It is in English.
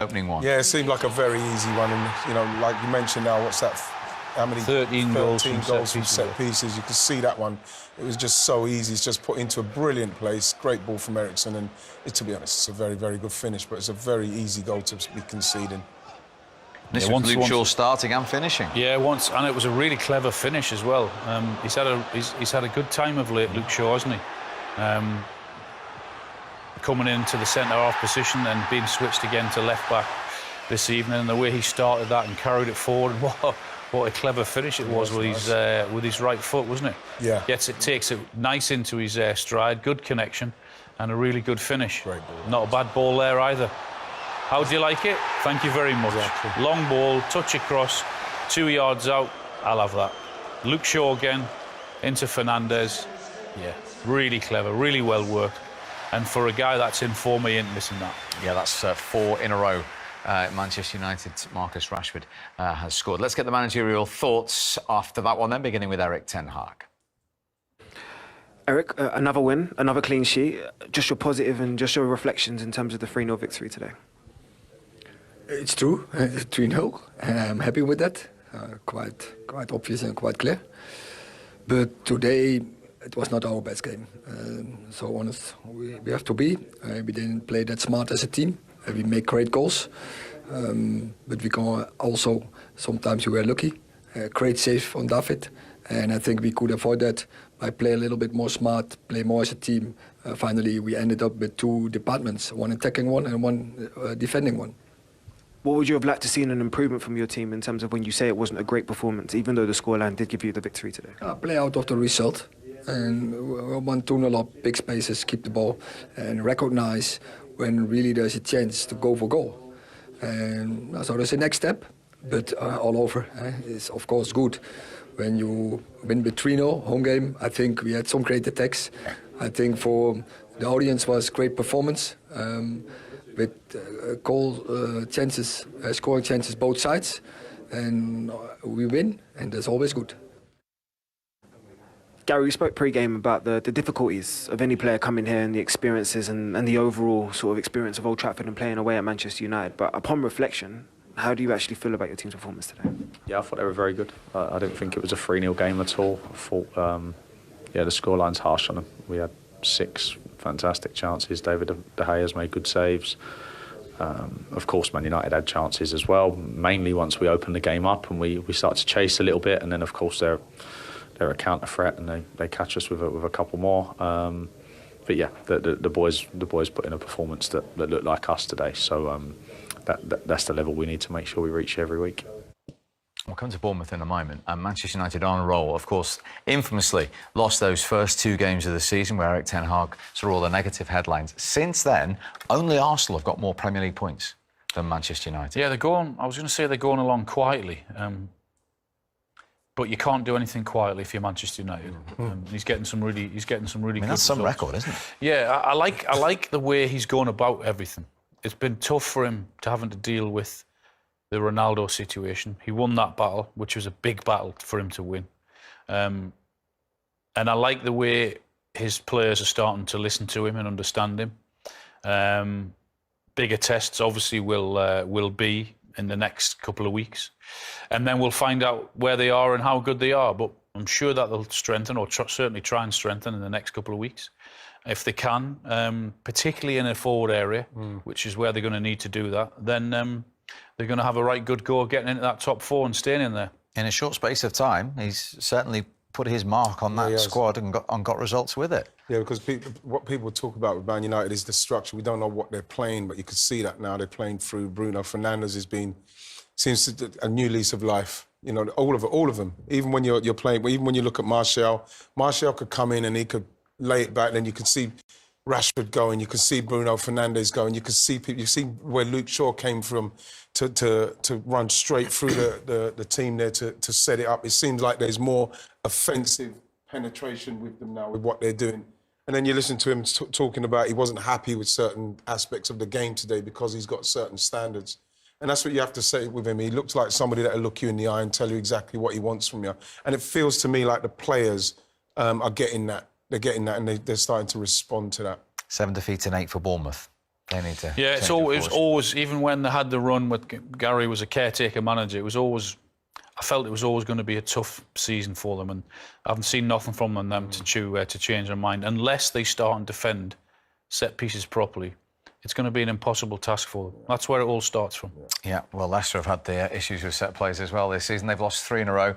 opening one. Yeah, it seemed like a very easy one. And, you know, like you mentioned now, what's that? How many? 13 goals from set pieces. You could see that one. It was just so easy. It's just put into a brilliant place. Great ball from Eriksson. And to be honest, it's a very, very good finish. But it's a very easy goal to be conceding. This was Luke Shaw starting and finishing. Yeah, and it was a really clever finish as well. He's had a good time of late, Luke Shaw, hasn't he? Coming into the centre-half position and being switched again to left-back this evening, and the way he started that and carried it forward, what a clever finish it was with his right foot, wasn't it? Yeah. Takes it nice into his stride, good connection, and a really good finish. Great ball. Not a bad ball there either. How do you like it? Thank you very much. Exactly. Long ball, touch across, 2 yards out. I'll have that. Luke Shaw again into Fernandez. Yeah, really clever, really well worked. And for a guy that's in form, he ain't missing that. Yeah, that's 4 in a row. Manchester United's Marcus Rashford has scored. Let's get the managerial thoughts after that one then, beginning with Erik ten Hag. Eric, another win, another clean sheet. Just your positive and just your reflections in terms of the 3-0 victory today. It's true, 3-0. I'm happy with that. Quite obvious and quite clear. But today, it was not our best game. So honest, we have to be. We didn't play that smart as a team. We make great goals. But we can also, sometimes we were lucky. Great save on David. And I think we could avoid that by playing a little bit more smart, play more as a team. Finally, we ended up with 2 departments, one attacking one and one defending one. What would you have liked to see in an improvement from your team in terms of when you say it wasn't a great performance, even though the scoreline did give you the victory today? Play out of the result. And 1-2-0 up, big spaces, keep the ball, and recognize when really there's a chance to go for goal. And so there's a next step, but all over is of course good. When you win with 3-0, home game, I think we had some great attacks. I think for the audience was great performance. With goal chances, scoring chances both sides, and we win, and that's always good. Gary, we spoke pre-game about the difficulties of any player coming here and the experiences and the overall sort of experience of Old Trafford and playing away at Manchester United. But upon reflection, how do you actually feel about your team's performance today? Yeah, I thought they were very good. I didn't think it was a 3-0 game at all. I thought, the scoreline's harsh on them. We had 6 fantastic chances. David De Gea has made good saves. Of course, Man United had chances as well, mainly once we opened the game up and we started to chase a little bit, and then of course they're a counter threat and they catch us with a couple more. But yeah, the boys put in a performance that looked like us today. So that's the level we need to make sure we reach every week. We'll come to Bournemouth in a moment. And Manchester United on a roll, of course, infamously lost those first 2 games of the season where Erik ten Hag saw all the negative headlines. Since then, only Arsenal have got more Premier League points than Manchester United. Yeah, I was going to say they're going along quietly. But you can't do anything quietly if you're Manchester United. He's getting some really good that's some results. record, isn't it? Yeah, I like the way he's going about everything. It's been tough for him to having to deal with the Ronaldo situation. He won that battle, which was a big battle for him to win. And I like the way his players are starting to listen to him and understand him. Bigger tests obviously will be in the next couple of weeks. And then we'll find out where they are and how good they are. But I'm sure that they'll strengthen, or certainly try and strengthen in the next couple of weeks, if they can, particularly in a forward area, which is where they're going to need to do that. Then they're going to have a right good go at getting into that top 4 and staying in there. In a short space of time, he's certainly put his mark on that squad and got results with it. Yeah, because what people talk about with Man United is the structure. We don't know what they're playing, but you can see that now they're playing through. Bruno Fernandes seems to a new lease of life. You know, all of them. Even when you're playing, even when you look at Martial could come in and he could lay it back. Then you could see Rashford going, you could see Bruno Fernandes going, you could see people. You see where Luke Shaw came from to run straight through the team there to set it up. It seems like there's more offensive penetration with them now with what they're doing. And then you listen to him talking about he wasn't happy with certain aspects of the game today because he's got certain standards. And that's what you have to say with him. He looks like somebody that'll look you in the eye and tell you exactly what he wants from you. And it feels to me like the players are getting that. They're getting that and they're starting to respond to that. 7 defeats and 8 for Bournemouth. They need to. Yeah, it's always, even when they had the run with Gary was a caretaker manager, it was always, I felt it was always going to be a tough season for them, and I haven't seen nothing from them to change their mind unless they start and defend set pieces properly. It's going to be an impossible task for them. That's where it all starts from. Yeah, well, Leicester have had the issues with set plays as well this season. They've lost 3 in a row.